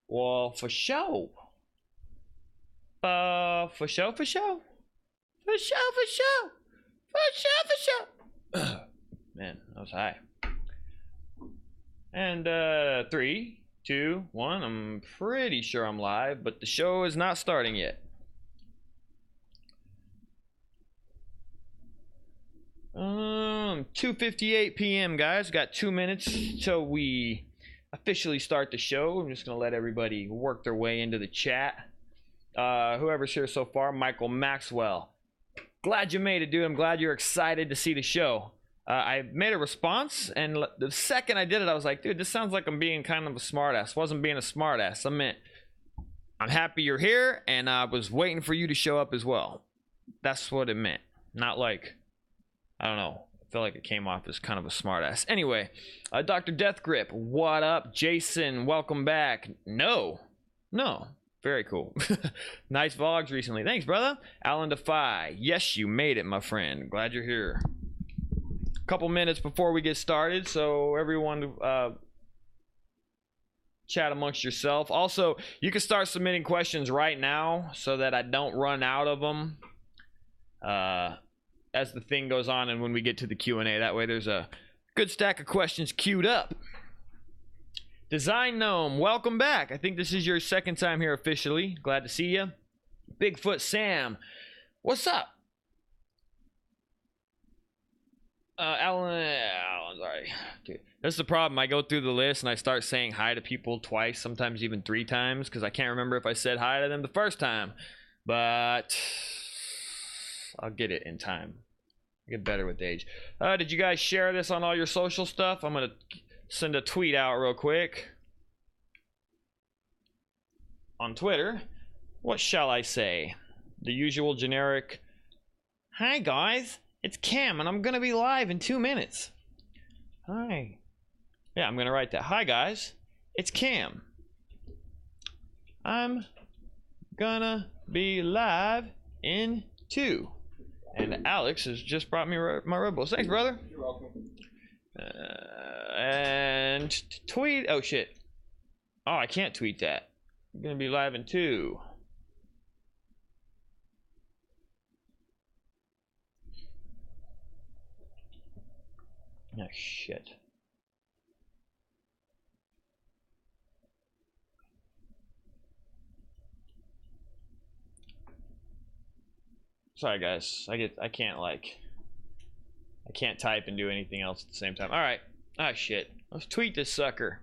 Well, for sure. For sure, for sure. For sure, for sure. For sure, for sure. Man, that was high. And 3, 2, 1. I'm pretty sure I'm live, but the show is not starting yet. 2:58 p.m. guys. Got 2 minutes till we officially start the show. I'm just gonna let everybody work their way into the chat. Whoever's here so far, Michael Maxwell. Glad you made it, dude. I'm glad you're excited to see the show. I made a response, and the second I did it, I was like, dude, this sounds like I'm being kind of a smartass. Wasn't being a smartass. I meant, I'm happy you're here, and I was waiting for you to show up as well. That's what it meant. Not like, I don't know. I feel like it came off as kind of a smartass. Anyway, Dr. Deathgrip, what up? Jason, welcome back. No. Very cool. Nice vlogs recently. Thanks, brother. Alan Defy. Yes, you made it, my friend. Glad you're here. Couple minutes before we get started, so everyone chat amongst yourself. Also, you can start submitting questions right now so that I don't run out of them as the thing goes on and when we get to the Q&A. That way there's a good stack of questions queued up. Design Gnome, welcome back. I think this is your second time here officially. Glad to see you. Bigfoot Sam, what's up? Alan, sorry. Dude, that's the problem. I go through the list and I start saying hi to people twice, sometimes even 3 times, because I can't remember if I said hi to them the first time. But I'll get it in time. I get better with age. Did you guys share this on all your social stuff? I'm going to send a tweet out real quick. On Twitter. What shall I say? The usual generic, hi guys. It's Cam, and I'm going to be live in 2 minutes. Hi. Yeah, I'm going to write that. Hi, guys. It's Cam. I'm going to be live in 2. And Alex has just brought me my Red Bulls. Thanks, brother. You're welcome. And tweet. Oh, shit. Oh, I can't tweet that. I'm going to be live in 2. Oh, shit. Sorry, guys. I can't type and do anything else at the same time. All right. Ah, shit. Let's tweet this sucker.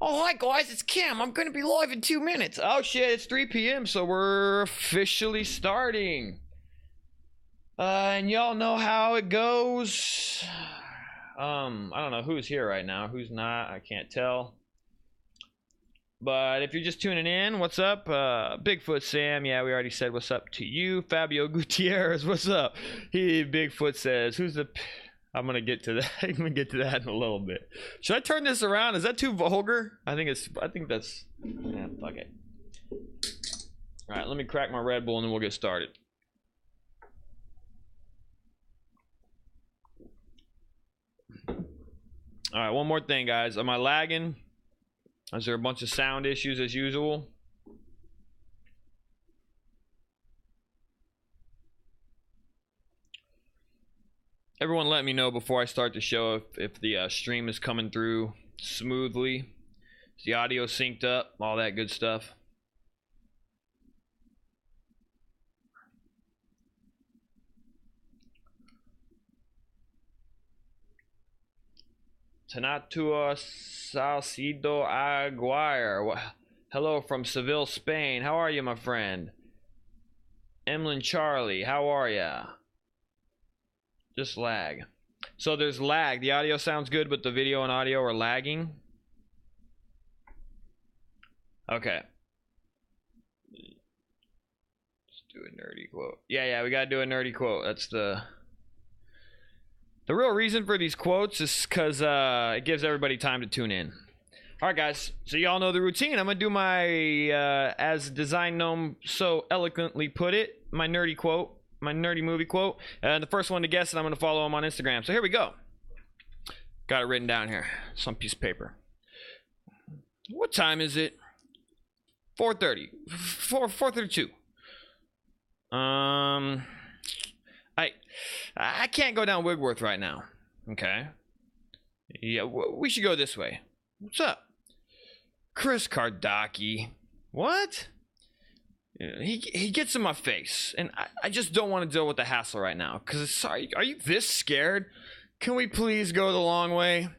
Oh, hi, guys. It's Cam. I'm going to be live in 2 minutes. Oh, shit. It's 3 p.m., so we're officially starting. And y'all know how it goes. I don't know who's here right now, who's not, I can't tell. But if you're just tuning in, what's up? Bigfoot Sam, yeah, we already said what's up to you. Fabio Gutierrez, what's up? Bigfoot says, who's the... I'm gonna get to that. I'm gonna get to that in a little bit. Should I turn this around? Is that too vulgar? I think that's... Yeah, fuck it. All right, let me crack my Red Bull and then we'll get started. All right, one more thing, guys. Am I lagging? Is there a bunch of sound issues as usual? Everyone let me know before I start the show if the stream is coming through smoothly. Is the audio synced up? All that good stuff. Tanatua Salcido Aguirre. Hello from Seville, Spain. How are you, my friend? Emlyn Charlie, how are ya? Just lag. So there's lag. The audio sounds good, but the video and audio are lagging. Okay. Let's do a nerdy quote. Yeah, we gotta do a nerdy quote. That's the real reason for these quotes is because it gives everybody time to tune in. All right, guys. So y'all know the routine. I'm gonna do my, as Design Gnome so eloquently put it, my nerdy quote, my nerdy movie quote. And the first one to guess it, I'm gonna follow him on Instagram. So here we go. Got it written down here. Some piece of paper. What time is it? 4:30. 4:32. I can't go down Wigworth right now. Okay. Yeah, we should go this way. What's up? Chris Kardaki. What? He gets in my face, and I just don't want to deal with the hassle right now. Cause sorry, are you this scared? Can we please go the long way?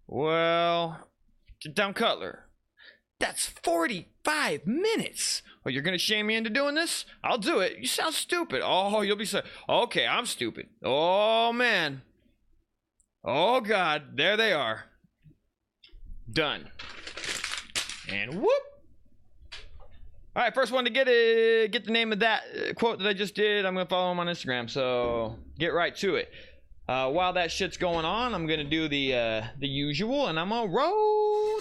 Well, down Cutler. That's 45 minutes. Oh, you're gonna shame me into doing this? I'll do it. You sound stupid. Oh, you'll be so. Okay, I'm stupid. Oh man. Oh God, there they are. Done. And whoop. All right, first one to get the name of that quote that I just did. I'm gonna follow him on Instagram. So get right to it. While that shit's going on, I'm gonna do the usual, and I'm gonna roll.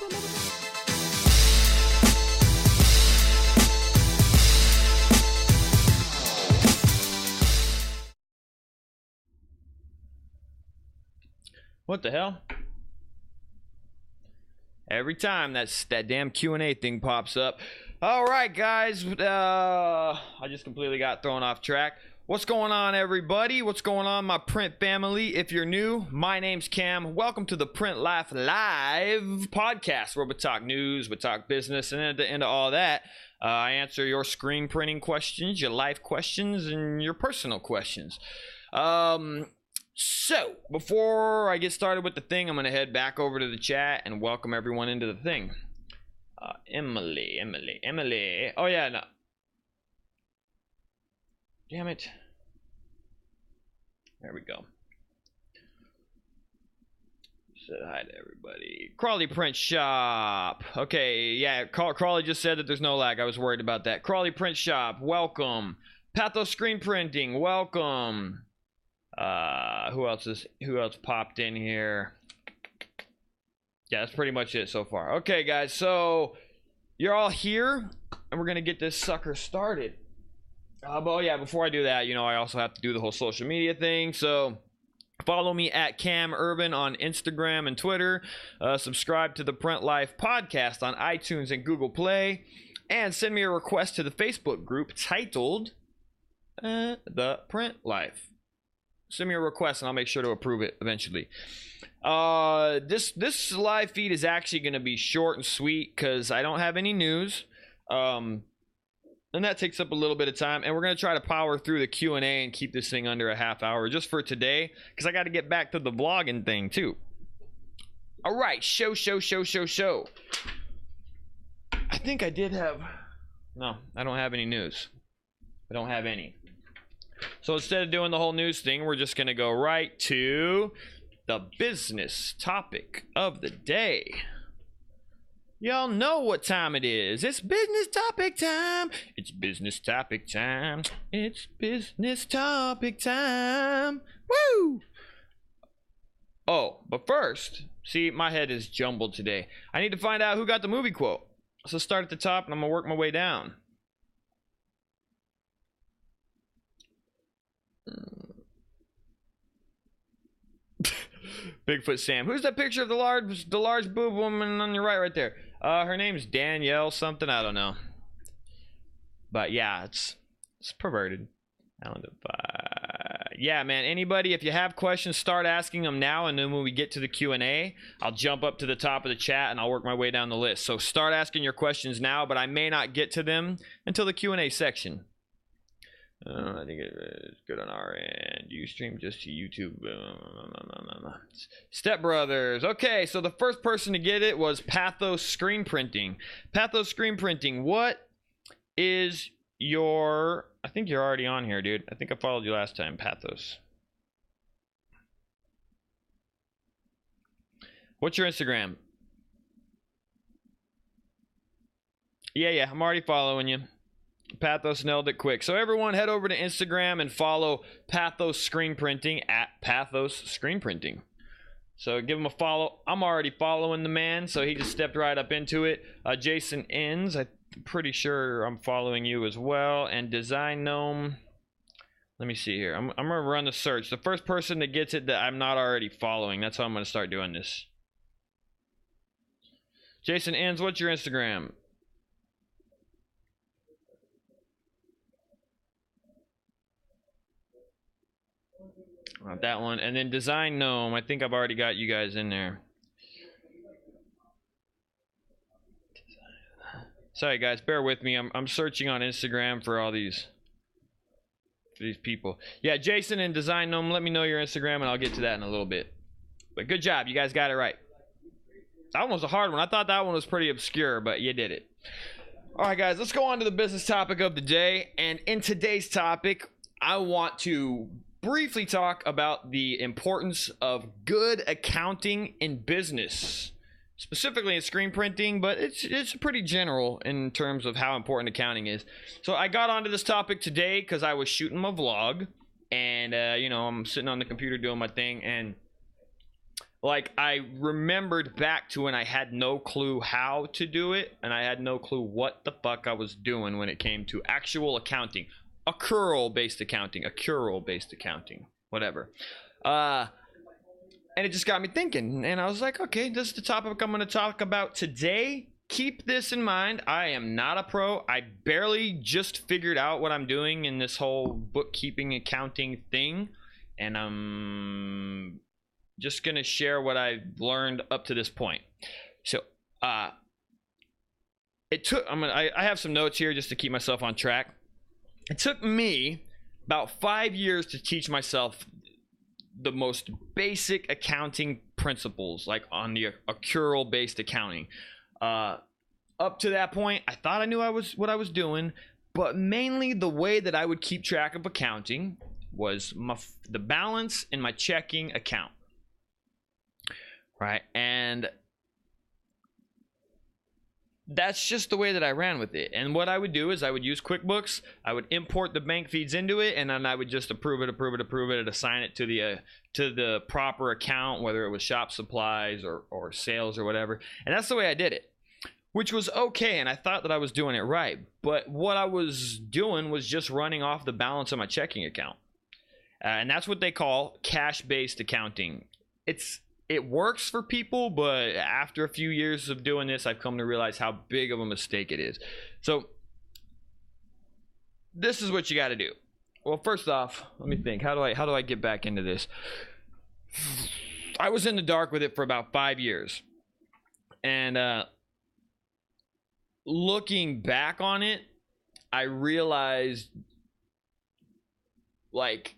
What the hell? Every time that damn Q&A thing pops up. All right, guys. I just completely got thrown off track. What's going on, everybody? What's going on, my print family? If you're new, my name's Cam. Welcome to the Print Life Live podcast, where we talk news, we talk business, and at the end of all that, I answer your screen printing questions, your life questions, and your personal questions. So, before I get started with the thing, I'm going to head back over to the chat and welcome everyone into the thing. Emily. Oh, yeah, no. Damn it. There we go. Said hi to everybody. Crawley Print Shop. Okay, yeah, Crawley just said that there's no lag. I was worried about that. Crawley Print Shop, welcome. Pathos Screen Printing, welcome. Who else popped in here? Yeah, that's pretty much it so far. Okay, guys, so you're all here, and we're gonna get this sucker started. But yeah, before I do that, you know, I also have to do the whole social media thing. So follow me at Cam Earven on Instagram and Twitter. Subscribe to the Print Life podcast on iTunes and Google Play, and send me a request to the Facebook group titled The Print Life. Send me a request and I'll make sure to approve it eventually. This live feed is actually going to be short and sweet because I don't have any news. And that takes up a little bit of time. And we're going to try to power through the Q&A and keep this thing under a half hour just for today, because I got to get back to the vlogging thing too. All right, show. I think I did have... No, I don't have any news. I don't have any. So instead of doing the whole news thing, we're just going to go right to the business topic of the day. Y'all know what time it is. It's business topic time. It's business topic time. It's business topic time. Woo! Oh, but first, see, my head is jumbled today. I need to find out who got the movie quote. So start at the top and I'm going to work my way down. Bigfoot Sam. Who's that picture of the large boob woman on your right there? Her name's Danielle something. I don't know. But yeah, it's perverted. Yeah, man. Anybody, if you have questions, start asking them now, and then when we get to the Q&A, I'll jump up to the top of the chat and I'll work my way down the list. So start asking your questions now, but I may not get to them until the Q&A section. I think it's good on our end. You stream just to YouTube. Step Brothers. Okay, so the first person to get it was Pathos Screen Printing. Pathos Screen Printing, what is your... I think you're already on here, dude. I think I followed you last time, Pathos. What's your Instagram? Yeah, I'm already following you. Pathos nailed it quick. So everyone head over to Instagram and follow Pathos Screen Printing at Pathos Screen Printing. So give him a follow. I'm already following the man, so he just stepped right up into it. Jason Inns, I'm pretty sure I'm following you as well. And Design Gnome. Let me see here. I'm going to run the search. The first person that gets it that I'm not already following, that's how I'm going to start doing this. Jason Inns, what's your Instagram? Not that one. And then Design Gnome. I think I've already got you guys in there. Sorry guys, bear with me. I'm searching on Instagram for all these people. Yeah, Jason and Design Gnome, let me know your Instagram and I'll get to that in a little bit. But good job, you guys got it right. That one was a hard one. I thought that one was pretty obscure, but you did it. All right, guys, let's go on to the business topic of the day. And in today's topic, I want to briefly talk about the importance of good accounting in business. Specifically in screen printing, but it's pretty general in terms of how important accounting is. So I got onto this topic today because I was shooting my vlog, and you know, I'm sitting on the computer doing my thing, and like I remembered back to when I had no clue how to do it, and I had no clue what the fuck I was doing when it came to actual accounting, accrual-based accounting, whatever. And it just got me thinking, and I was like, okay, this is the topic I'm going to talk about today. Keep this in mind. I am not a pro. I barely just figured out what I'm doing in this whole bookkeeping, accounting thing, and I'm just going to share what I've learned up to this point. So, it took, I have some notes here just to keep myself on track. It took me about 5 years to teach myself the most basic accounting principles, like on the accrual based accounting. Up to that point, I thought I knew what I was doing, but mainly the way that I would keep track of accounting was the balance in my checking account, right? And that's just the way that I ran with it. And what I would do is I would use QuickBooks. I would import the bank feeds into it, and then I would just approve it, and assign it to the proper account, whether it was shop supplies or sales or whatever. And that's the way I did it, which was okay. And I thought that I was doing it right. But what I was doing was just running off the balance of my checking account. And that's what they call cash-based accounting. It works for people, but after a few years of doing this, I've come to realize how big of a mistake it is. So this is what you got to do. Well, first off, let me think. How do I get back into this? I was in the dark with it for about 5 years. And looking back on it, I realized like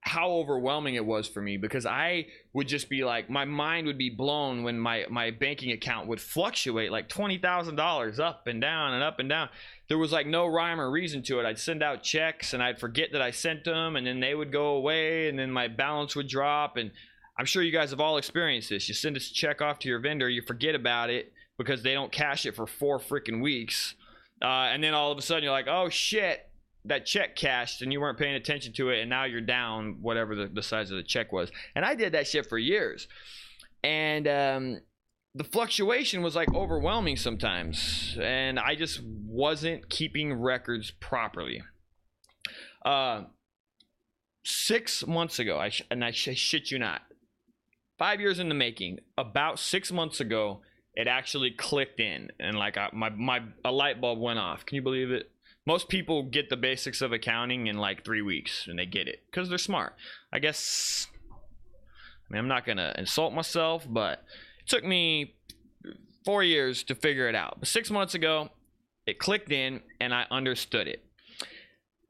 how overwhelming it was for me, because I would just be like, my mind would be blown when my banking account would fluctuate like $20,000 up and down and up and down. There was like no rhyme or reason to it. I'd send out checks and I'd forget that I sent them, and then they would go away, and then my balance would drop. And I'm sure you guys have all experienced this. You send a check off to your vendor, you forget about it because they don't cash it for 4 freaking weeks, and then all of a sudden you're like, oh shit, that check cashed and you weren't paying attention to it, and now you're down whatever the size of the check was. And I did that shit for years, and the fluctuation was like overwhelming sometimes, and I just wasn't keeping records properly. 6 months ago, I shit you not, 5 years in the making, about 6 months ago, it actually clicked in, and like a light bulb went off. Can you believe it? Most people get the basics of accounting in like 3 weeks, and they get it because they're smart. I guess, I mean, I'm not going to insult myself, but it took me 4 years to figure it out. But 6 months ago, it clicked in, and I understood it.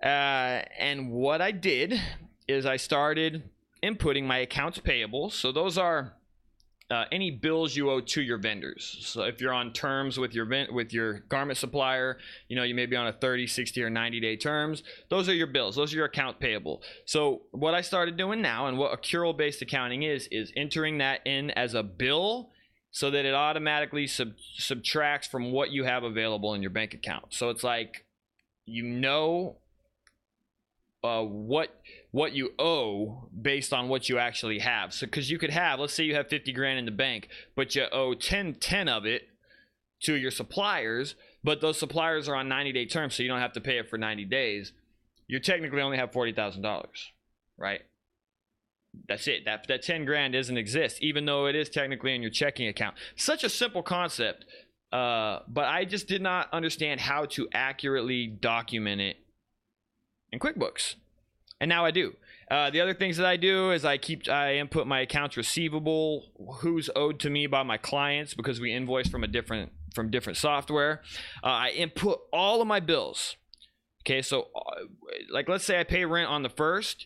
And what I did is I started inputting my accounts payable. So those are any bills you owe to your vendors. So if you're on terms with your garment supplier, you know, you may be on a 30, 60, or 90-day terms. Those are your bills. Those are your account payable. So what I started doing now, and what accrual-based accounting is entering that in as a bill so that it automatically subtracts from what you have available in your bank account. So it's like, you know, what you owe based on what you actually have. So because you could have, let's say you have 50 grand in the bank, but you owe 10 of it to your suppliers, but those suppliers are on 90-day terms, so you don't have to pay it for 90 days. You technically only have $40,000, right? That's it. That 10 grand doesn't exist, even though it is technically in your checking account. Such a simple concept, but I just did not understand how to accurately document it in QuickBooks. And now I do. The other things that I do is I input my accounts receivable, who's owed to me by my clients, because we invoice from different software. I input all of my bills. Okay, so like let's say I pay rent on the 1st.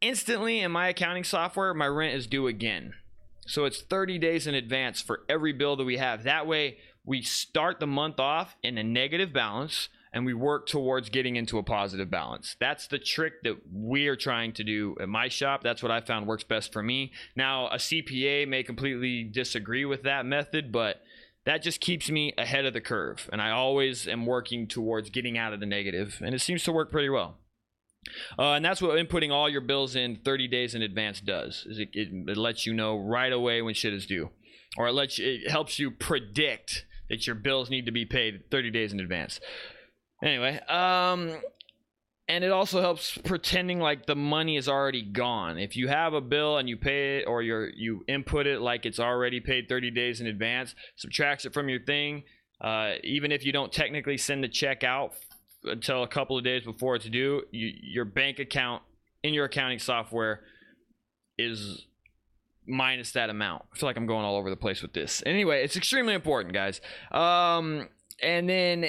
Instantly in my accounting software, my rent is due again. So it's 30 days in advance for every bill that we have. That way we start the month off in a negative balance and we work towards getting into a positive balance. That's the trick that we are trying to do at my shop. That's what I found works best for me. Now, a CPA may completely disagree with that method, but that just keeps me ahead of the curve. And I always am working towards getting out of the negative. And it seems to work pretty well. And that's what inputting all your bills in 30 days in advance does. Is it lets you know right away when shit is due. Or it helps you predict that your bills need to be paid 30 days in advance. Anyway, and it also helps pretending like the money is already gone. If you have a bill and you pay it, or you input it like it's already paid 30 days in advance, subtracts it from your thing, even if you don't technically send the check out until a couple of days before it's due, your bank account in your accounting software is minus that amount. I feel like I'm going all over the place with this. Anyway, it's extremely important, guys. And then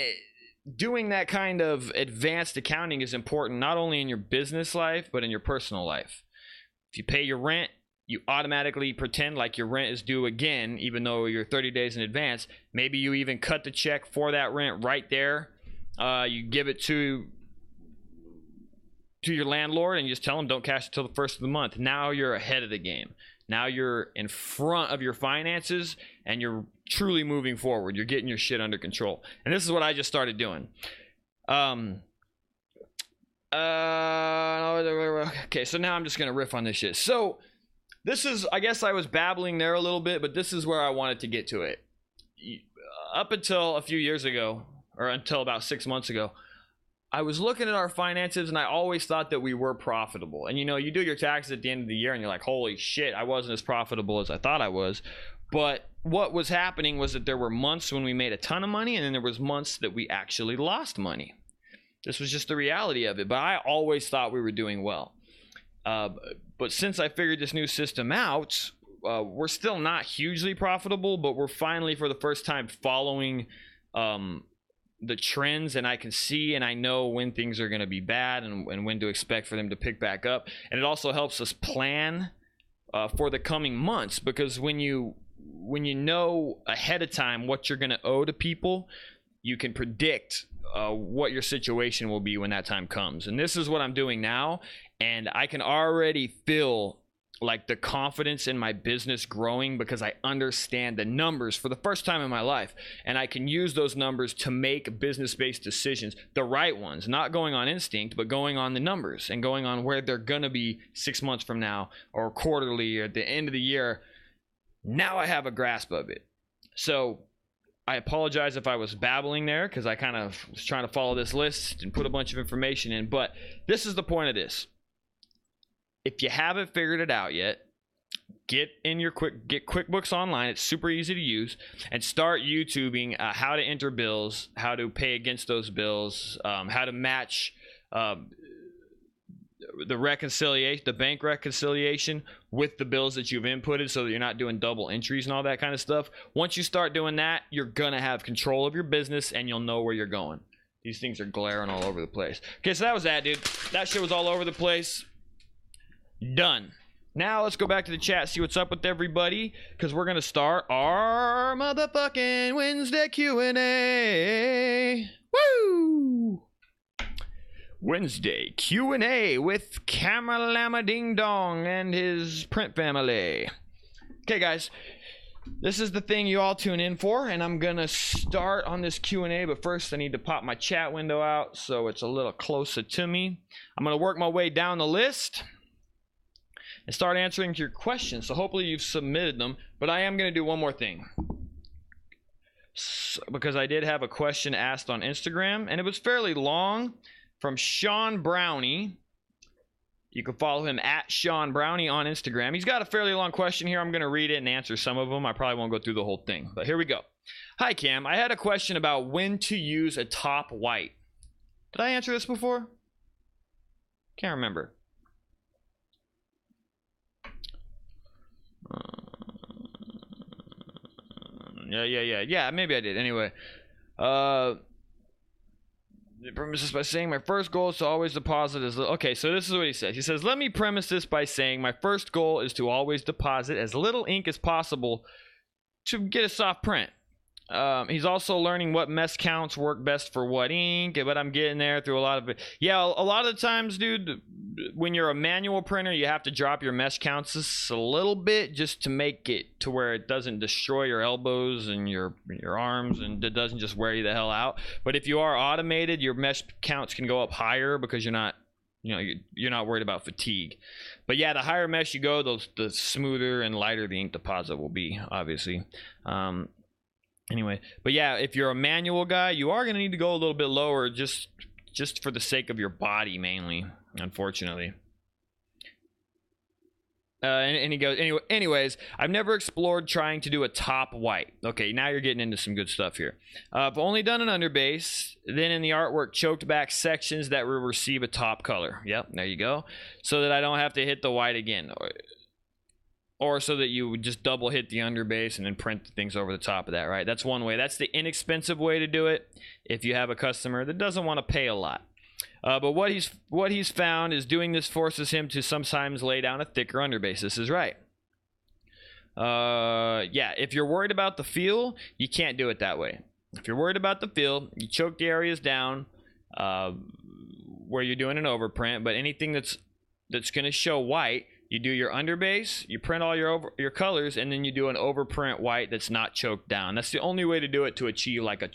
doing that kind of advanced accounting is important not only in your business life, but in your personal life. If you pay your rent, you automatically pretend like your rent is due again, even though you're 30 days in advance. Maybe you even cut the check for that rent right there. You give it to your landlord and you just tell them don't cash it till the 1st of the month. Now you're ahead of the game. Now you're in front of your finances and you're truly moving forward. You're getting your shit under control. And this is what I just started doing. Okay, so now I'm just going to riff on this shit. So this is, I guess I was babbling there a little bit, but this is where I wanted to get to it. Up until a few years ago, or until about 6 months ago, I was looking at our finances and I always thought that we were profitable. And you know, you do your taxes at the end of the year and you're like, holy shit, I wasn't as profitable as I thought I was. But what was happening was that there were months when we made a ton of money, and then there was months that we actually lost money. This was just the reality of it. But I always thought we were doing well. But since I figured this new system out, we're still not hugely profitable, but we're finally for the first time following the trends, and I can see and I know when things are going to be bad and when to expect for them to pick back up. And it also helps us plan for the coming months, because when you know ahead of time what you're going to owe to people, you can predict what your situation will be when that time comes. And this is what I'm doing now, and I can already feel like the confidence in my business growing, because I understand the numbers for the first time in my life, and I can use those numbers to make business-based decisions, the right ones, not going on instinct, but going on the numbers and going on where they're gonna be 6 months from now, or quarterly, or at the end of the year. Now I have a grasp of it. So I apologize if I was babbling there, because I kind of was trying to follow this list and put a bunch of information in, but this is the point of this. If you haven't figured it out yet, get QuickBooks Online. It's super easy to use, and start YouTubing how to enter bills, how to pay against those bills, how to match the reconciliation, the bank reconciliation with the bills that you've inputted, so that you're not doing double entries and all that kind of stuff. Once you start doing that, you're gonna have control of your business and you'll know where you're going. These things are glaring all over the place. Okay, so that was that, dude. That shit was all over the place. Done. Now let's go back to the chat, see what's up with everybody, because we're gonna start our motherfucking Wednesday Q&A. Woo! Wednesday Q&A with Cameralama Ding Dong and his print family. Okay, guys, this is the thing you all tune in for, and I'm gonna start on this Q&A, but first I need to pop my chat window out so it's a little closer to me. I'm gonna work my way down the list and start answering your questions. So hopefully you've submitted them, but I am going to do one more thing. Because I did have a question asked on Instagram, and it was fairly long, from Sean Brownie. You can follow him at Sean Brownie on Instagram. He's got a fairly long question here. I'm going to read it and answer some of them. I probably won't go through the whole thing, but here we go. Hi, Cam. I had a question about when to use a top white. Did I answer this before? Can't remember. Yeah, maybe I did. Anyway, premise this by saying my first goal is to always deposit as little. Okay, so this is what he says. He says, let me premise this by saying my first goal is to always deposit as little ink as possible to get a soft print. He's also learning what mesh counts work best for what ink, but I'm getting there through a lot of it. Yeah, a lot of the times, dude, when you're a manual printer, you have to drop your mesh counts just a little bit just to make it to where it doesn't destroy your elbows and your arms, and it doesn't just wear you the hell out. But if you are automated, your mesh counts can go up higher because you're not, you're not worried about fatigue. But yeah, the higher mesh you go, the smoother and lighter the ink deposit will be, obviously. Anyway, but yeah, if you're a manual guy, you are going to need to go a little bit lower just for the sake of your body, mainly, unfortunately. And he goes, anyways, I've never explored trying to do a top white. Okay, now you're getting into some good stuff here. I've only done an underbase, then in the artwork, choked back sections that will receive a top color. Yep, there you go. So that I don't have to hit the white again. Or so that you would just double hit the underbase and then print things over the top of that, right? That's one way. That's the inexpensive way to do it if you have a customer that doesn't want to pay a lot. But what he's found is doing this forces him to sometimes lay down a thicker underbase. This is right. Yeah, if you're worried about the feel, you can't do it that way. If you're worried about the feel, you choke the areas down where you're doing an overprint. But anything that's going to show white, you do your underbase, you print all your colors, and then you do an overprint white that's not choked down. That's the only way to do it to achieve like a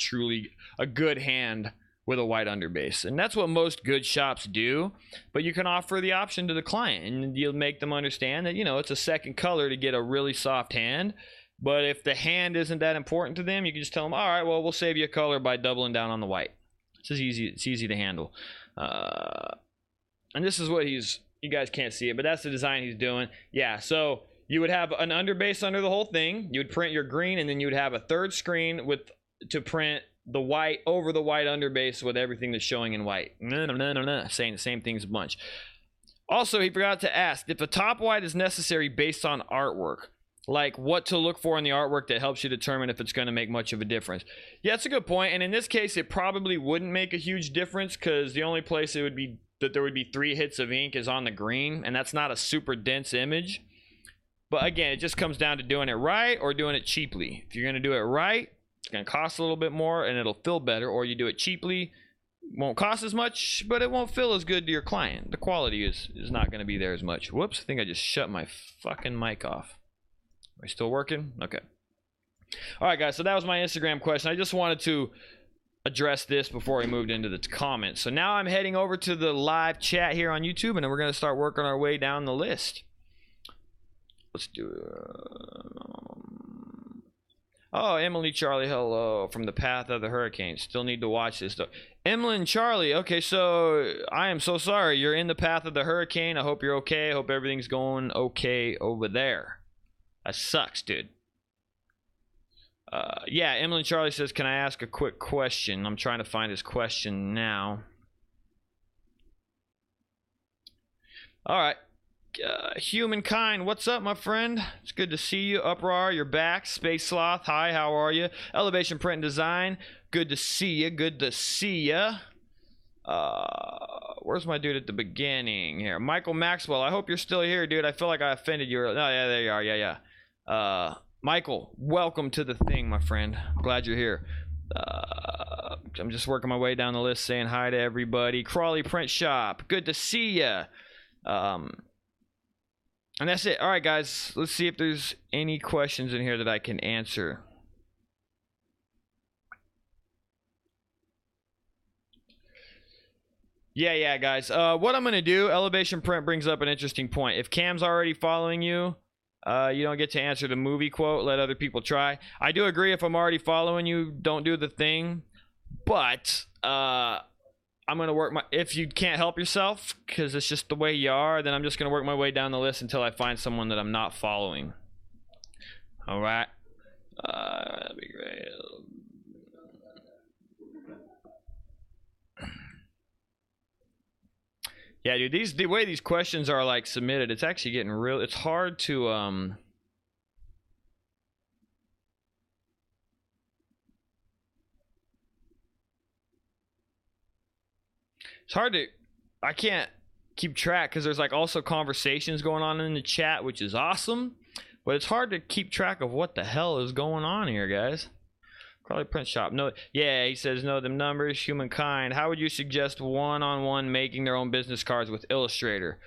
good hand with a white underbase. And that's what most good shops do, but you can offer the option to the client and you'll make them understand that, it's a second color to get a really soft hand. But if the hand isn't that important to them, you can just tell them, all right, well, we'll save you a color by doubling down on the white. It's easy to handle. And this is what you guys can't see it, but that's the design he's doing. Yeah, so you would have an underbase under the whole thing. You would print your green, and then you would have a third screen to print the white over the white underbase with everything that's showing in white. Saying the same things a bunch. Also, he forgot to ask if a top white is necessary based on artwork. Like what to look for in the artwork that helps you determine if it's going to make much of a difference. Yeah, that's a good point. And in this case, it probably wouldn't make a huge difference because the only place it would be that there would be 3 hits of ink is on the green, and that's not a super dense image. But again, it just comes down to doing it right or doing it cheaply. If you're going to do it right, it's going to cost a little bit more and it'll feel better, or you do it cheaply, won't cost as much, but it won't feel as good to your client. The quality is not going to be there as much. Whoops, I think I just shut my fucking mic off. Are we still working? Okay. All right, guys, so that was my Instagram question. I just wanted to address this before we moved into the comments. So now I'm heading over to the live chat here on YouTube, and then we're going to start working our way down the list. Let's do oh, Emily Charlie, hello from the path of the hurricane. Still need to watch this though. Emily and Charlie, okay, so I am so sorry you're in the path of the hurricane. I hope you're okay. I hope everything's going okay over there. That sucks, dude. Yeah, Emily Charlie says, can I ask a quick question? I'm trying to find his question now. All right. Humankind, what's up, my friend? It's good to see you. Uproar, you're back. Space Sloth, hi, how are you? Elevation Print and Design, good to see you. Good to see you. Where's my dude at the beginning here? Michael Maxwell, I hope you're still here, dude. I feel like I offended you. Oh, yeah, there you are. Yeah. Michael, welcome to the thing, my friend. Glad you're here. I'm just working my way down the list saying hi to everybody. Crawley Print Shop, good to see ya. And that's it. All right, guys, let's see if there's any questions in here that I can answer. Yeah, guys. What I'm going to do, Elevation Print brings up an interesting point. If Cam's already following you, you don't get to answer the movie quote. Let other people try. I do agree, if I'm already following you, don't do the thing. But I'm going to work if you can't help yourself because it's just the way you are, then I'm just going to work my way down the list until I find someone that I'm not following. All right. That'd be great. Yeah, dude, the way these questions are like submitted, it's actually getting real. It's hard to It's hard to, I can't keep track because there's like also conversations going on in the chat, which is awesome, but it's hard to keep track of what the hell is going on here, guys. Probably print shop. No, yeah, he says know them numbers. Humankind. How would you suggest one-on-one making their own business cards with Illustrator?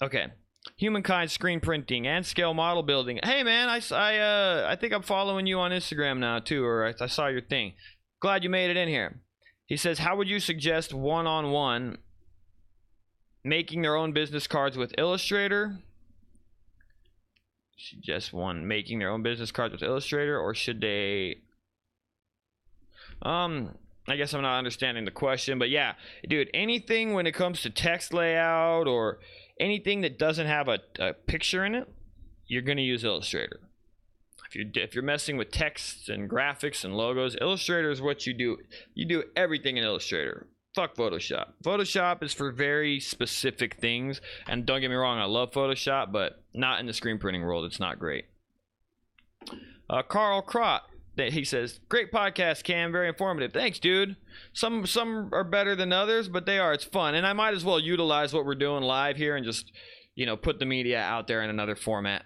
Okay. Humankind screen printing and scale model building. Hey man, I think I'm following you on Instagram now too, or I saw your thing. Glad you made it in here. He says, how would you suggest one-on-one making their own business cards with Illustrator? Suggest one making their own business cards with Illustrator, or should they? I guess I'm not understanding the question, but yeah, dude, anything when it comes to text layout or anything that doesn't have a picture in it, you're gonna use Illustrator. If you're messing with text and graphics and logos, Illustrator is what you do. You do everything in Illustrator. Fuck Photoshop. Photoshop is for very specific things, and don't get me wrong, I love Photoshop, but not in the screen printing world. It's not great. Carl Crott, he says, great podcast, Cam, very informative. Thanks, dude. Some are better than others, but they are. It's fun, and I might as well utilize what we're doing live here and just, you know, put the media out there in another format.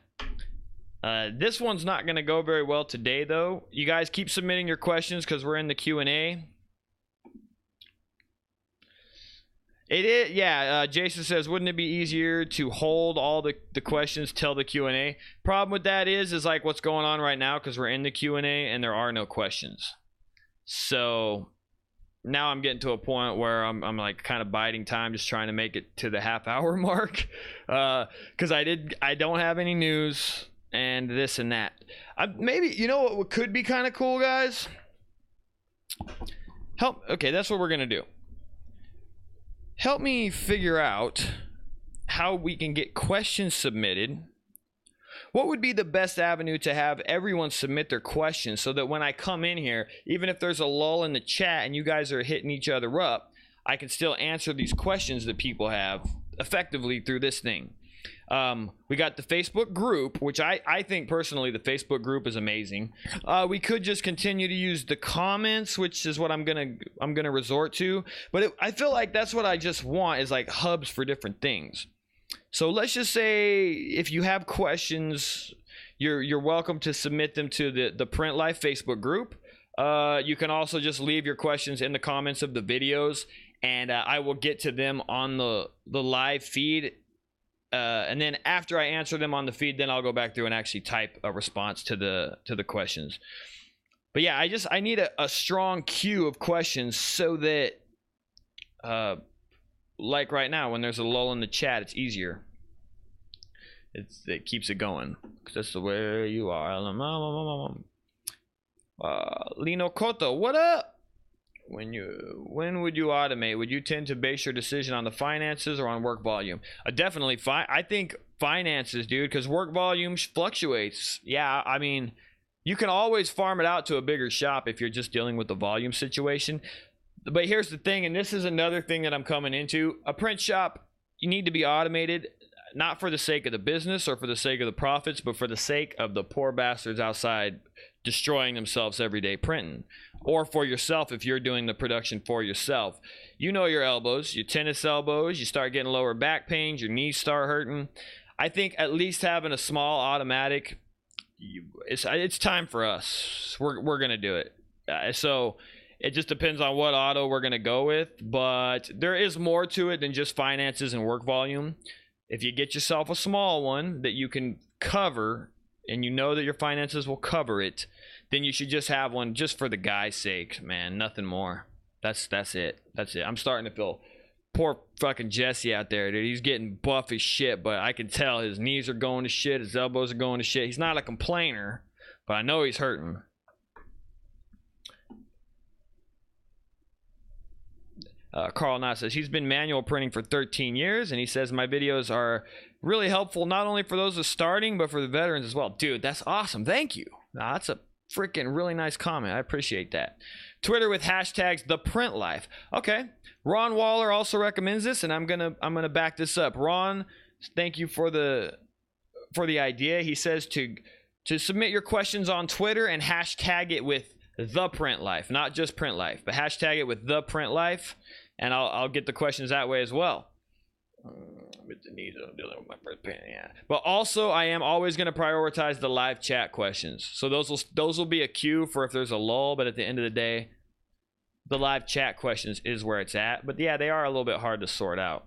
This one's not going to go very well today, though. You guys keep submitting your questions because we're in the Q&A. It is, yeah. Jason says, wouldn't it be easier to hold all the questions till the Q&A? Problem with that is like what's going on right now, because we're in the Q&A and there are no questions. So now I'm getting to a point where I'm like kind of biding time, just trying to make it to the half-hour mark, because I don't have any news and this and that. Maybe, you know what could be kind of cool, guys? Okay, that's what we're gonna do. Help me figure out how we can get questions submitted. What would be the best avenue to have everyone submit their questions so that when I come in here, even if there's a lull in the chat and you guys are hitting each other up, I can still answer these questions that people have effectively through this thing. We got the Facebook group, which I think personally the Facebook group is amazing. We could just continue to use the comments, which is what I'm gonna resort to. But I feel like that's what I just want, is like hubs for different things. So let's just say if you have questions, you're welcome to submit them to the Print Life Facebook group. You can also just leave your questions in the comments of the videos, and I will get to them on the live feed. And then after I answer them on the feed, then I'll go back through and actually type a response to the questions. But yeah, I need a strong queue of questions so that, like right now, when there's a lull in the chat, it's easier. It keeps it going. 'Cause that's the way you are. Lino Koto, what up? When would you automate? Would you tend to base your decision on the finances or on work volume? Definitely, I think finances, dude, because work volume fluctuates. Yeah, I mean, you can always farm it out to a bigger shop if you're just dealing with the volume situation. But here's the thing, and this is another thing that I'm coming into. A print shop, you need to be automated, not for the sake of the business or for the sake of the profits, but for the sake of the poor bastards outside destroying themselves every day printing. Or for yourself, if you're doing the production for yourself. You know your elbows, your tennis elbows, you start getting lower back pains, your knees start hurting. I think at least having a small automatic, it's time for us. We're going to do it. So it just depends on what auto we're going to go with. But there is more to it than just finances and work volume. If you get yourself a small one that you can cover, and you know that your finances will cover it, then you should just have one just for the guy's sake, man. Nothing more. That's it. That's it. I'm starting to feel poor fucking Jesse out there, dude. He's getting buff as shit, but I can tell his knees are going to shit. His elbows are going to shit. He's not a complainer, but I know he's hurting. Carl Knott says he's been manual printing for 13 years, and he says my videos are really helpful not only for those starting, but for the veterans as well. Dude, that's awesome. Thank you. That's a freaking really nice comment. I appreciate that. Twitter with hashtags #ThePrintLife. Okay. Ron Waller also recommends this, and I'm gonna back this up. Ron, thank you for the idea. He says to submit your questions on Twitter and hashtag it with #ThePrintLife, not just Print Life, but hashtag it with #ThePrintLife. and I'll get the questions that way as well. With the need of dealing with my first pain, yeah. But also, I am always going to prioritize the live chat questions. So those will be a queue for if there's a lull. But at the end of the day, the live chat questions is where it's at. But yeah, they are a little bit hard to sort out.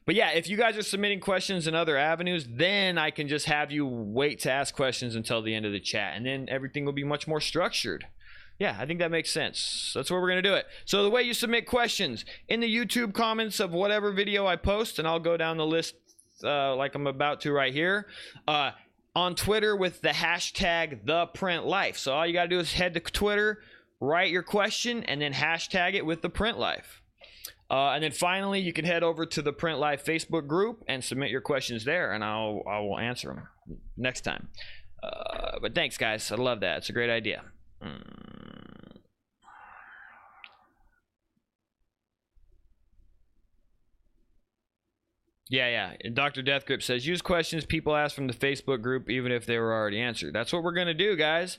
But yeah, if you guys are submitting questions in other avenues, then I can just have you wait to ask questions until the end of the chat, and then everything will be much more structured. Yeah, I think that makes sense. That's where we're going to do it. So the way you submit questions, in the YouTube comments of whatever video I post, and I'll go down the list like I'm about to right here. On Twitter with the hashtag #ThePrintLife. So all you got to do is head to Twitter, write your question, and then hashtag it with the Print Life. And then finally, you can head over to the Print Life Facebook group and submit your questions there, and I will answer them next time. But thanks, guys. I love that. It's a great idea. Yeah. And Dr. Deathgrip says, use questions people ask from the Facebook group, even if they were already answered. That's what we're going to do, guys.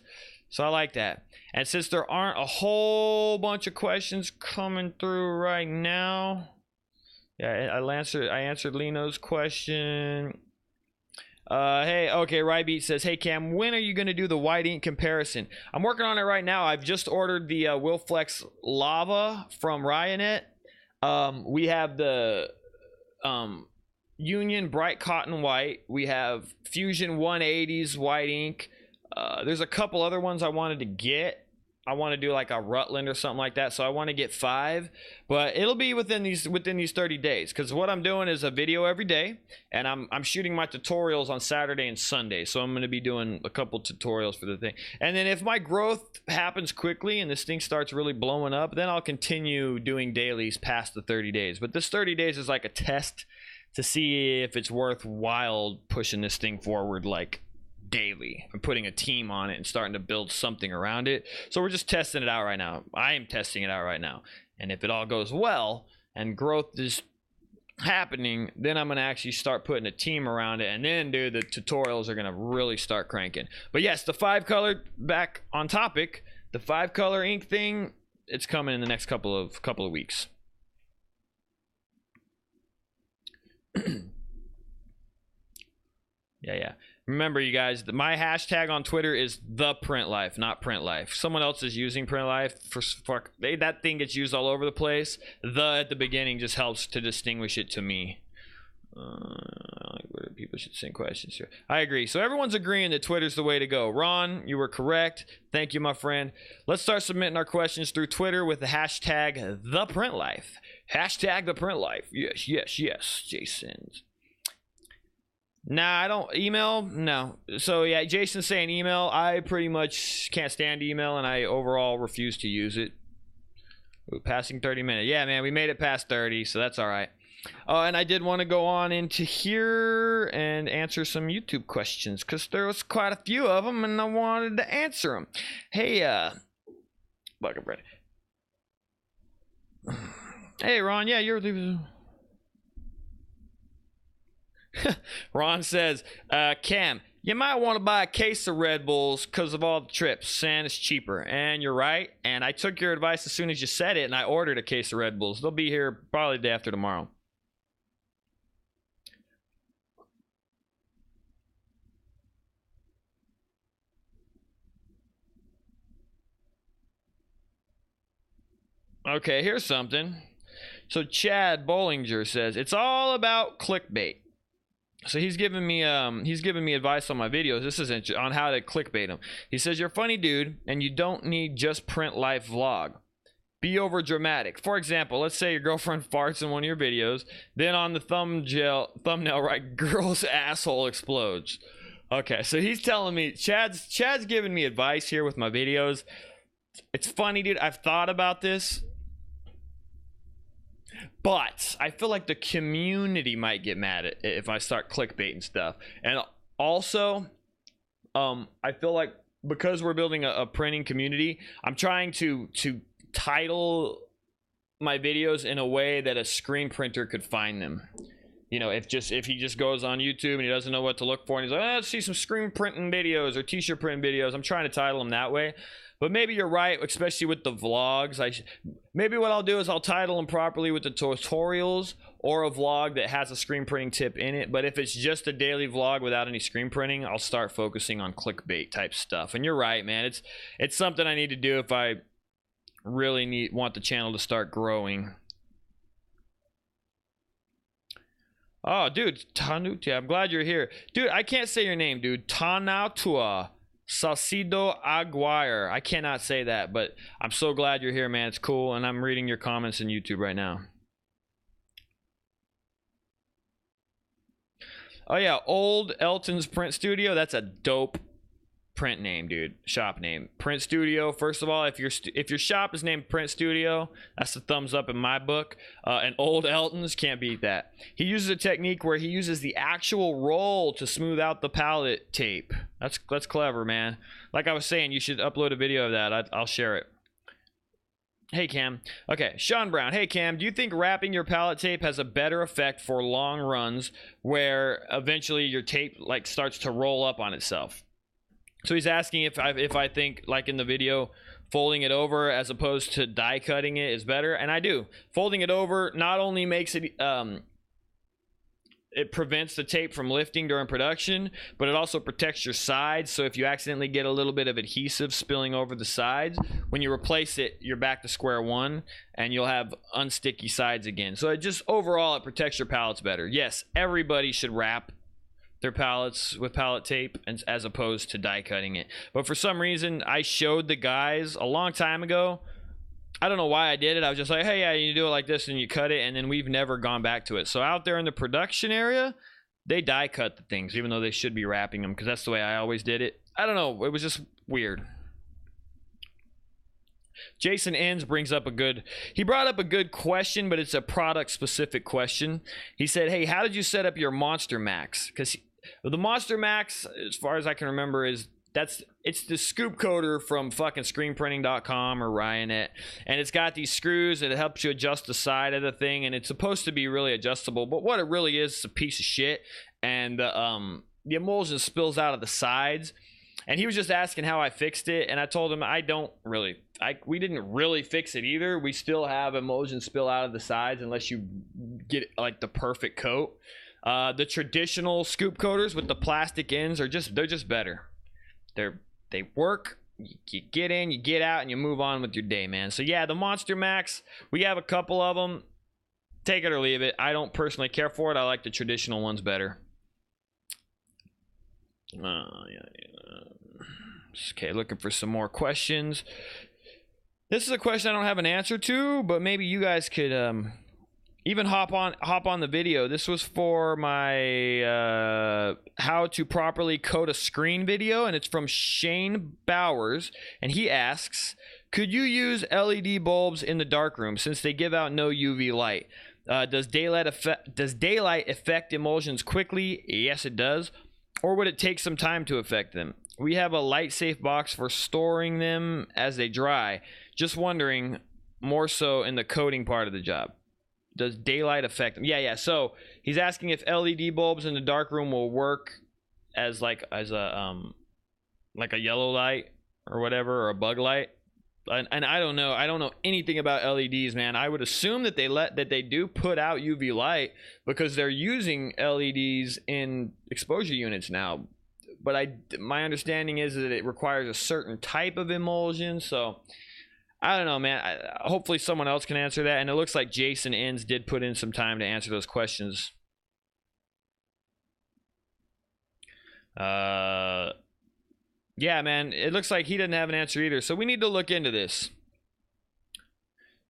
So I like that. And since there aren't a whole bunch of questions coming through right now, yeah, I answered Lino's question. Hey, okay, Rybeat says, hey Cam, when are you going to do the white ink comparison? I'm working on it right now. I've just ordered the Wilflex Lava from Ryonet. We have the Union Bright Cotton White. We have Fusion 180s white ink. There's a couple other ones I wanted to get. I want to do like a Rutland or something like that, so I want to get 5, but it'll be within these 30 days, because what I'm doing is a video every day, and I'm shooting my tutorials on Saturday and Sunday, so I'm going to be doing a couple tutorials for the thing. And then if my growth happens quickly and this thing starts really blowing up, then I'll continue doing dailies past the 30 days. But this 30 days is like a test to see if it's worthwhile pushing this thing forward like daily. I'm putting a team on it and starting to build something around it. So we're just testing it out right now. I am testing it out right now. And if it all goes well and growth is happening, then I'm going to actually start putting a team around it, and then the tutorials are going to really start cranking. But yes, the 5-color, back on topic, the 5-color ink thing, it's coming in the next couple of weeks. Yeah. Remember, you guys, my hashtag on Twitter is #ThePrintLife, not PrintLife. Someone else is using PrintLife. That thing gets used all over the place. The at the beginning just helps to distinguish it to me. People should send questions here. I agree. So everyone's agreeing that Twitter's the way to go. Ron, you were correct. Thank you, my friend. Let's start submitting our questions through Twitter with the hashtag #ThePrintLife. Hashtag #ThePrintLife. Yes, Jason. Nah, I don't email. No. So yeah, Jason's saying email. I pretty much can't stand email, and I overall refuse to use it. Ooh, passing 30 minutes. Yeah, man, we made it past 30, so that's all right. And I did want to go on into here and answer some YouTube questions, because there was quite a few of them, and I wanted to answer them. Hey, Bucket Bread. Hey, Ron. Yeah, you're leaving. Ron says, Cam, you might want to buy a case of Red Bulls because of all the trips, and it's cheaper. And you're right, and I took your advice as soon as you said it, and I ordered a case of Red Bulls. They'll be here probably the day after tomorrow. Okay, here's something. So Chad Bollinger says, it's all about clickbait. So he's giving me advice on my videos. This is on how to clickbait him. He says, you're a funny dude, and you don't need just print life vlog. Be over dramatic. For example, let's say your girlfriend farts in one of your videos, then on the thumbnail, right, girl's asshole explodes. Okay, so he's telling me, Chad's giving me advice here with my videos. It's funny, dude. I've thought about this, but I feel like the community might get mad at if I start clickbaiting stuff. And also, I feel like because we're building a printing community, I'm trying to title my videos in a way that a screen printer could find them. You know, if he just goes on YouTube and he doesn't know what to look for, and he's like, let's see some screen printing videos or t-shirt printing videos. I'm trying to title them that way. But maybe you're right, especially with the vlogs. Maybe what I'll do is I'll title them properly with the tutorials, or a vlog that has a screen printing tip in it. But if it's just a daily vlog without any screen printing, I'll start focusing on clickbait type stuff. And you're right, man. It's something I need to do if I really want the channel to start growing. Oh, dude, Tanutia, I'm glad you're here. Dude, I can't say your name, dude. Tanautua Salcido Aguirre. I cannot say that, but I'm so glad you're here, man. It's cool, and I'm reading your comments on YouTube right now. Oh, yeah, Old Elton's Print Studio. That's a dope print name, dude. Shop name. Print Studio. First of all, if your shop is named Print Studio, that's a thumbs up in my book. And Old Elton's, can't beat that. He uses a technique where he uses the actual roll to smooth out the palette tape. That's clever, man. Like I was saying, you should upload a video of that. I'll share it. Hey, Cam. Okay, Sean Brown. Hey, Cam, do you think wrapping your palette tape has a better effect for long runs where eventually your tape like starts to roll up on itself? So he's asking if I think, like in the video, folding it over as opposed to die cutting it is better, and I do. Folding it over not only makes it it prevents the tape from lifting during production, but it also protects your sides. So if you accidentally get a little bit of adhesive spilling over the sides, when you replace it, you're back to square one and you'll have unsticky sides again. So it just overall, it protects your palettes better. Yes, everybody should wrap their palettes with palette tape as opposed to die cutting it. But for some reason, I showed the guys a long time ago. I don't know why I did it. I was just like, hey, yeah, you do it like this and you cut it, and then we've never gone back to it. So out there in the production area, they die cut the things, even though they should be wrapping them, because that's the way I always did it. I don't know. It was just weird. Jason Enns brings up he brought up a good question, but it's a product specific question. He said, hey, how did you set up your Monster Max? Because the Monster Max, as far as I can remember, it's the scoop coater from fucking screenprinting.com or Ryonet, and it's got these screws and it helps you adjust the side of the thing, and it's supposed to be really adjustable, but what it really is a piece of shit, and the emulsion spills out of the sides. And he was just asking how I fixed it, and I told him we didn't really fix it either. We still have emulsion spill out of the sides unless you get like the perfect coat. The traditional scoop coaters with the plastic ends they're just better. They work. You get in, you get out, and you move on with your day, man. So yeah, the Monster Max, we have a couple of them. Take it or leave it. I don't personally care for it. I like the traditional ones better. Okay, looking for some more questions. This is a question I don't have an answer to, but maybe you guys could even hop on the video. This was for my how to properly coat a screen video, and it's from Shane Bowers, and he asks, could you use LED bulbs in the darkroom since they give out no UV light? Does daylight affect emulsions quickly? Yes, it does. Or would it take some time to affect them? We have a light safe box for storing them as they dry. Just wondering, more so in the coating part of the job. Does daylight affect them? Yeah. So he's asking if LED bulbs in the darkroom will work as a yellow light or whatever, or a bug light. And I don't know. I don't know anything about LEDs, man. I would assume that they do put out UV light because they're using LEDs in exposure units now. But my understanding is that it requires a certain type of emulsion. So I don't know, man. Hopefully someone else can answer that. And it looks like Jason Enns did put in some time to answer those questions. Yeah, man, it looks like he didn't have an answer either. So we need to look into this.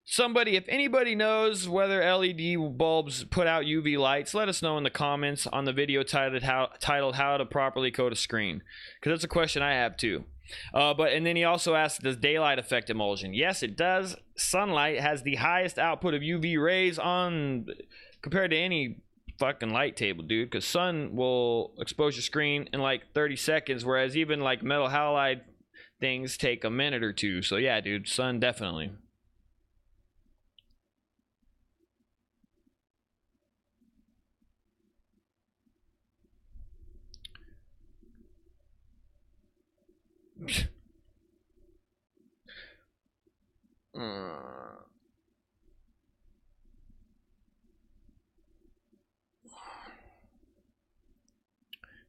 Somebody, if anybody knows whether LED bulbs put out UV lights, let us know in the comments on the video titled How to Properly Coat a Screen. Because that's a question I have too. And then he also asked, does daylight affect emulsion? Yes, it does. Sunlight has the highest output of UV rays compared to any fucking light table, dude, because sun will expose your screen in like 30 seconds, whereas even like metal halide things take a minute or two. So yeah, dude, sun definitely.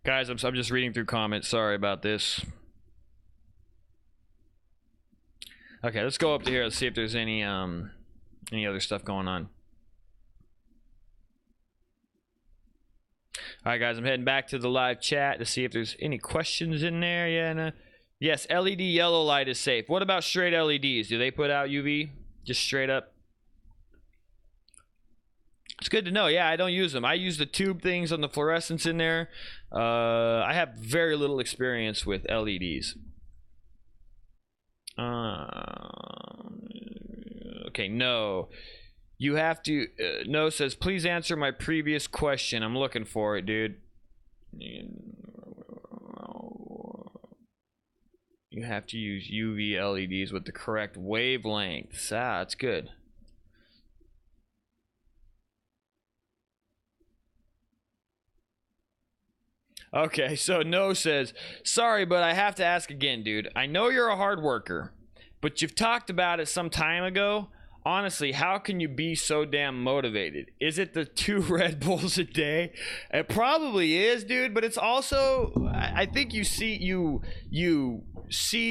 Guys, I'm just reading through comments. Sorry about this. Okay, let's go up to here. Let's see if there's any other stuff going on. All right, guys, I'm heading back to the live chat to see if there's any questions in there. Yeah, no. Yes, LED yellow light is safe. What about straight LEDs? Do they put out UV? Just straight up? It's good to know. Yeah, I don't use them. I use the tube things on the fluorescents in there. I have very little experience with LEDs. Okay, no. You have to... no says, please answer my previous question. I'm looking for it, dude. You have to use UV LEDs with the correct wavelengths. Ah, that's good. Okay, so No says, sorry, but I have to ask again, dude. I know you're a hard worker, but you've talked about it some time ago. Honestly, how can you be so damn motivated? Is it the 2 Red Bulls a day? It probably is, dude, but it's also, I think you see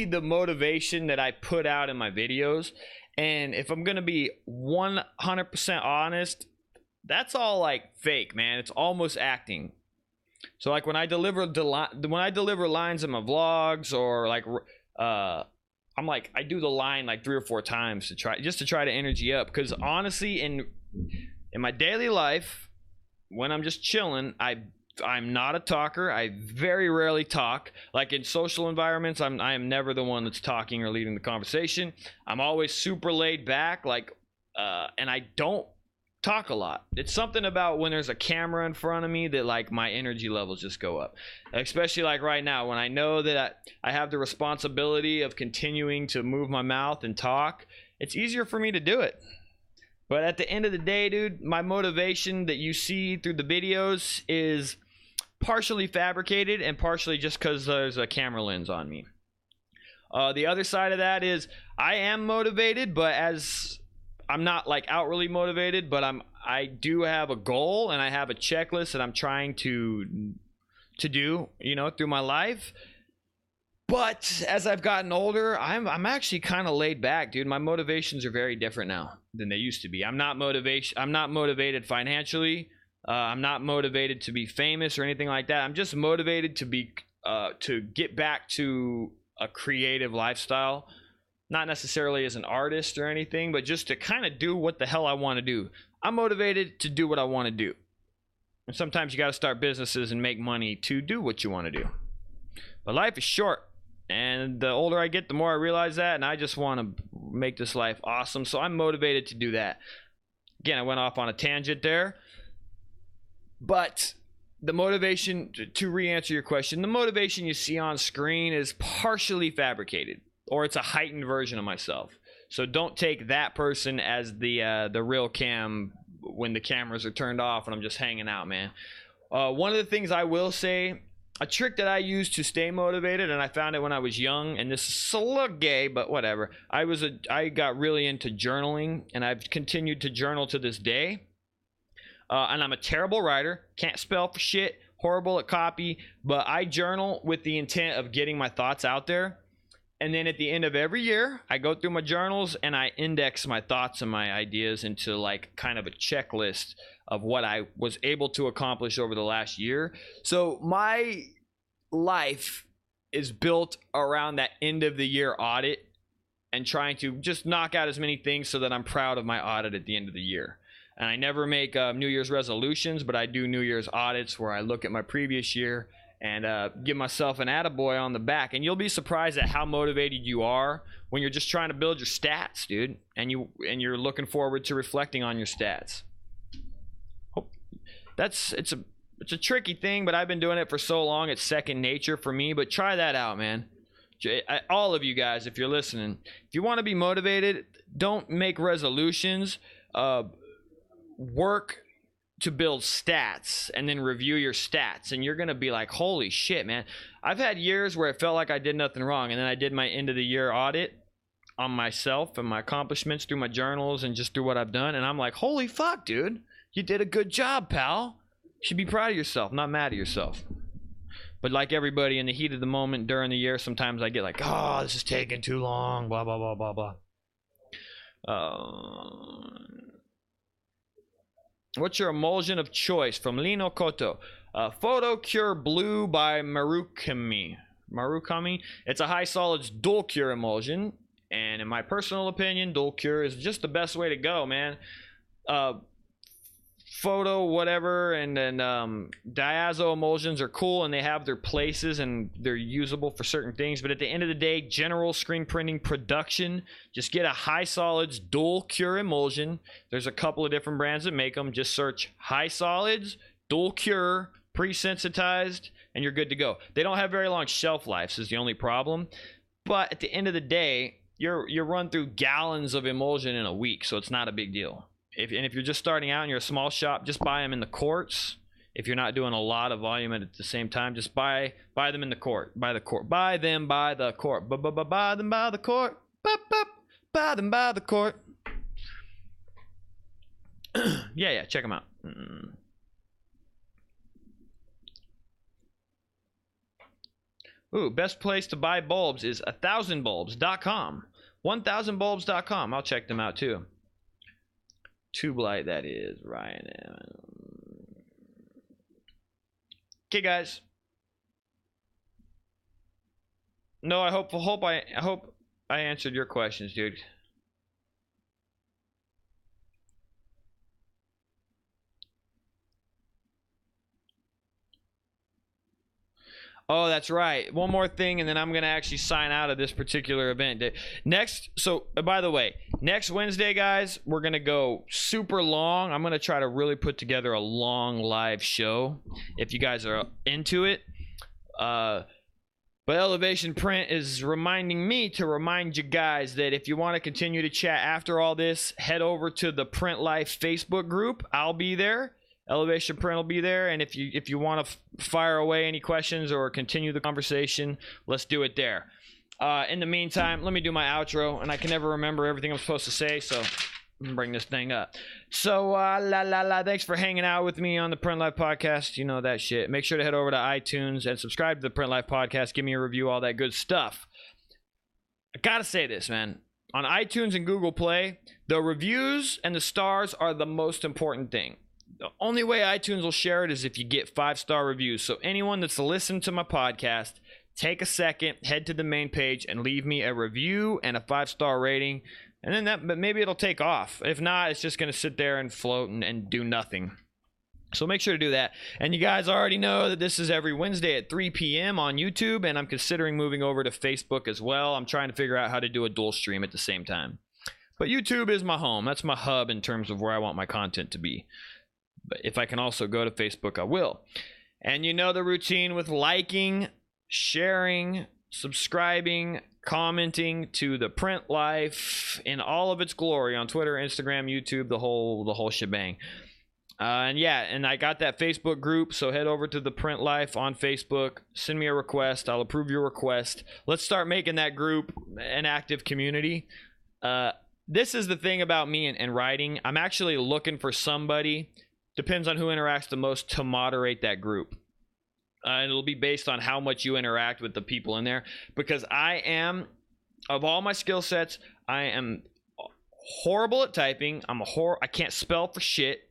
the motivation that I put out in my videos, and if I'm gonna be 100% honest, that's all like fake, man. It's almost acting. So like when I deliver lines in my vlogs, or like I'm like, I do the line like 3 or 4 times to try to energy up, because honestly in my daily life, when I'm just chilling, I'm not a talker. I very rarely talk. Like in social environments, I am never the one that's talking or leading the conversation. I'm always super laid back, like and I don't talk a lot. It's something about when there's a camera in front of me that like my energy levels just go up, especially like right now when I know that I have the responsibility of continuing to move my mouth and talk. It's easier for me to do it. But at the end of the day, dude, my motivation that you see through the videos is partially fabricated and partially just because there's a camera lens on me. The other side of that is I am motivated, but as I'm not like outwardly motivated, but I do have a goal and I have a checklist that I'm trying to do, you know, through my life. But as I've gotten older, I'm actually kind of laid back, dude. My motivations are very different now than they used to be. I'm not motivated financially. I'm not motivated to be famous or anything like that. I'm just motivated to get back to a creative lifestyle. Not necessarily as an artist or anything, but just to kind of do what the hell I want to do. I'm motivated to do what I want to do. And sometimes you got to start businesses and make money to do what you want to do. But life is short. And the older I get, the more I realize that. And I just want to make this life awesome. So I'm motivated to do that. Again, I went off on a tangent there. But the motivation, to re-answer your question, the motivation you see on screen is partially fabricated. Or it's a heightened version of myself. So don't take that person as the real Cam when the cameras are turned off and I'm just hanging out, man. One of the things I will say, a trick that I use to stay motivated, and I found it when I was young, and this is a little gay, but whatever. I got really into journaling, and I've continued to journal to this day. And I'm a terrible writer, can't spell for shit, horrible at copy, but I journal with the intent of getting my thoughts out there. And then at the end of every year, I go through my journals and I index my thoughts and my ideas into like kind of a checklist of what I was able to accomplish over the last year. So my life is built around that end of the year audit and trying to just knock out as many things so that I'm proud of my audit at the end of the year. And I never make New Year's resolutions, but I do New Year's audits where I look at my previous year and give myself an attaboy on the back. And you'll be surprised at how motivated you are when you're just trying to build your stats, dude, and you're looking forward to reflecting on your stats. It's a tricky thing, but I've been doing it for so long, it's second nature for me. But try that out, man. All of you guys, if you're listening, if you want to be motivated, don't make resolutions. Work to build stats and then review your stats, and you're gonna be like, holy shit, man. I've had years where it felt like I did nothing wrong, and then I did my end of the year audit on myself and my accomplishments through my journals and just through what I've done. And I'm like, holy fuck, dude, you did a good job, pal. You should be proud of yourself, not mad at yourself. But like everybody, in the heat of the moment during the year, sometimes I get like, oh, this is taking too long, blah, blah, blah, blah, blah. What's your emulsion of choice? From Lino Koto. Photo Cure Blue by Marukami. It's a high solids dual cure emulsion, and in my personal opinion, dual cure is just the best way to go, man. Photo whatever and then diazo emulsions are cool and they have their places and they're usable for certain things, but at the end of the day, general screen printing production, just get a high solids dual cure emulsion. There's a couple of different brands that make them. Just search high solids dual cure pre-sensitized and you're good to go. They don't have very long shelf lives is the only problem, but at the end of the day, you run through gallons of emulsion in a week, so it's not a big deal. If you're just starting out and you're a small shop, just buy them in the quarts. If you're not doing a lot of volume at the same time, just buy them in the quart. Buy them by the quart. Buy them by the quart. Buy them by the quart. Yeah, check them out. Ooh, best place to buy bulbs is 1000bulbs.com. 1000bulbs.com. I'll check them out too. Tube light, that is Ryan. Okay, guys. No, I hope I answered your questions, dude. Oh, that's right. One more thing, and then I'm going to actually sign out of this particular event. Next, so by the way, next Wednesday, guys, we're going to go super long. I'm going to try to really put together a long live show if you guys are into it. But Elevation Print is reminding me to remind you guys that if you want to continue to chat after all this, head over to the Print Life Facebook group. I'll be there. Elevation Print will be there, and if you want to fire away any questions or continue the conversation, let's do it there. In the meantime, let me do my outro, and I can never remember everything I'm supposed to say, so I'm gonna bring this thing up. So, thanks for hanging out with me on the Print Life Podcast. You know that shit. Make sure to head over to iTunes and subscribe to the Print Life Podcast. Give me a review, all that good stuff. I gotta say this, man. On iTunes and Google Play, the reviews and the stars are the most important thing. The only way iTunes will share it is if you get 5-star reviews. So anyone that's listened to my podcast, take a second, head to the main page, and leave me a review and a 5-star rating. And then but maybe it'll take off. If not, it's just going to sit there and float and do nothing. So make sure to do that. And you guys already know that this is every Wednesday at 3 p.m. on YouTube, and I'm considering moving over to Facebook as well. I'm trying to figure out how to do a dual stream at the same time. But YouTube is my home. That's my hub in terms of where I want my content to be. But if I can also go to Facebook, I will. And you know the routine with liking, sharing, subscribing, commenting to the Print Life in all of its glory on Twitter, Instagram, YouTube, the whole shebang. And yeah, and I got that Facebook group, so head over to the Print Life on Facebook, send me a request, I'll approve your request. Let's start making that group an active community. This is the thing about me and writing. I'm actually looking for somebody, depends on who interacts the most, to moderate that group. And it'll be based on how much you interact with the people in there. Because I am, of all my skill sets, I am horrible at typing. I can't spell for shit.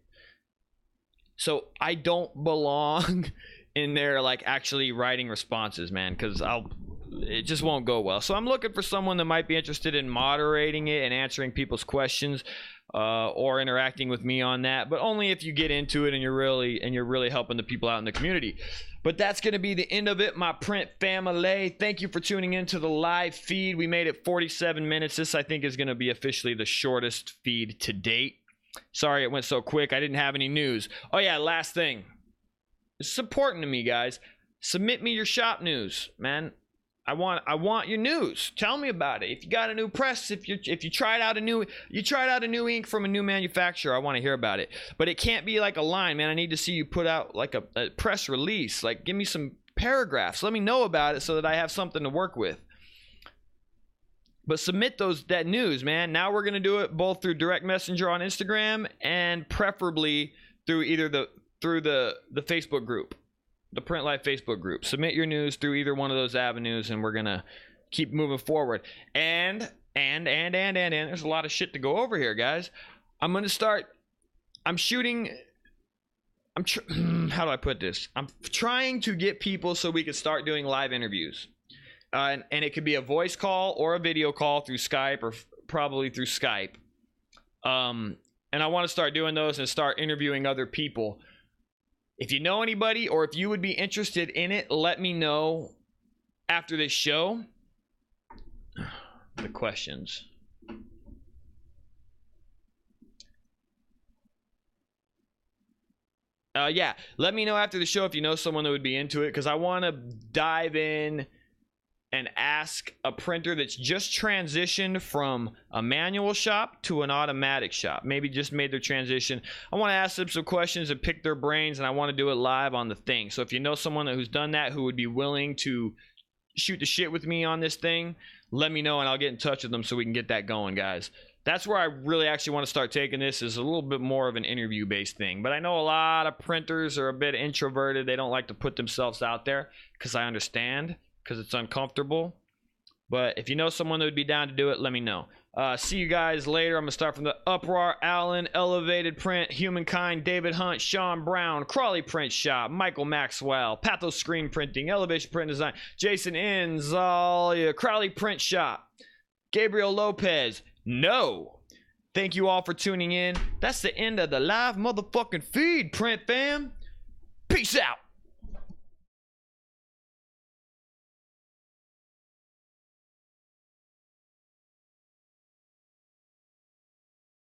So I don't belong in there like actually writing responses, man, because it just won't go well. So I'm looking for someone that might be interested in moderating it and answering people's questions. Or interacting with me on that, but only if you get into it and you're really helping the people out in the community. But that's going to be the end of it, my print family. Thank you for tuning into the live feed. We made it 47 minutes. This, I think, is going to be officially the shortest feed to date. Sorry it went so quick. I didn't have any news. Oh yeah, last thing. This is important to me, guys. Submit me your shop news, man. I want your news. Tell me about it. If you got a new press, if you tried out a new ink from a new manufacturer, I want to hear about it. But it can't be like a line, man. I need to see you put out like a press release. Like, give me some paragraphs. Let me know about it so that I have something to work with. But submit that news, man. Now we're gonna do it both through direct messenger on Instagram and preferably through either the Facebook group, the Print Life Facebook group. Submit your news through either one of those avenues, and we're gonna keep moving forward. And there's a lot of shit to go over here, guys. I'm gonna start. How do I put this? I'm trying to get people so we can start doing live interviews. And it could be a voice call or a video call through Skype, or probably through Skype. And I want to start doing those and start interviewing other people. If you know anybody, or if you would be interested in it, let me know after this show. The questions. Yeah, let me know after the show if you know someone that would be into it, because I want to dive in and ask a printer that's just transitioned from a manual shop to an automatic shop. Maybe just made their transition. I want to ask them some questions and pick their brains, and I want to do it live on the thing. So if you know someone who's done that, who would be willing to shoot the shit with me on this thing, let me know and I'll get in touch with them so we can get that going, guys. That's where I really actually want to start taking this, is a little bit more of an interview-based thing. But I know a lot of printers are a bit introverted. They don't like to put themselves out there, because I understand, because it's uncomfortable. But if you know someone that would be down to do it, let me know. See you guys later. I'm going to start from the Uproar, Allen, Elevated Print, Humankind, David Hunt, Sean Brown, Crawley Print Shop, Michael Maxwell, Pathos Screen Printing, Elevation Print Design, Jason Inzalia, Crowley Print Shop, Gabriel Lopez. No. Thank you all for tuning in. That's the end of the live motherfucking feed, Print fam. Peace out.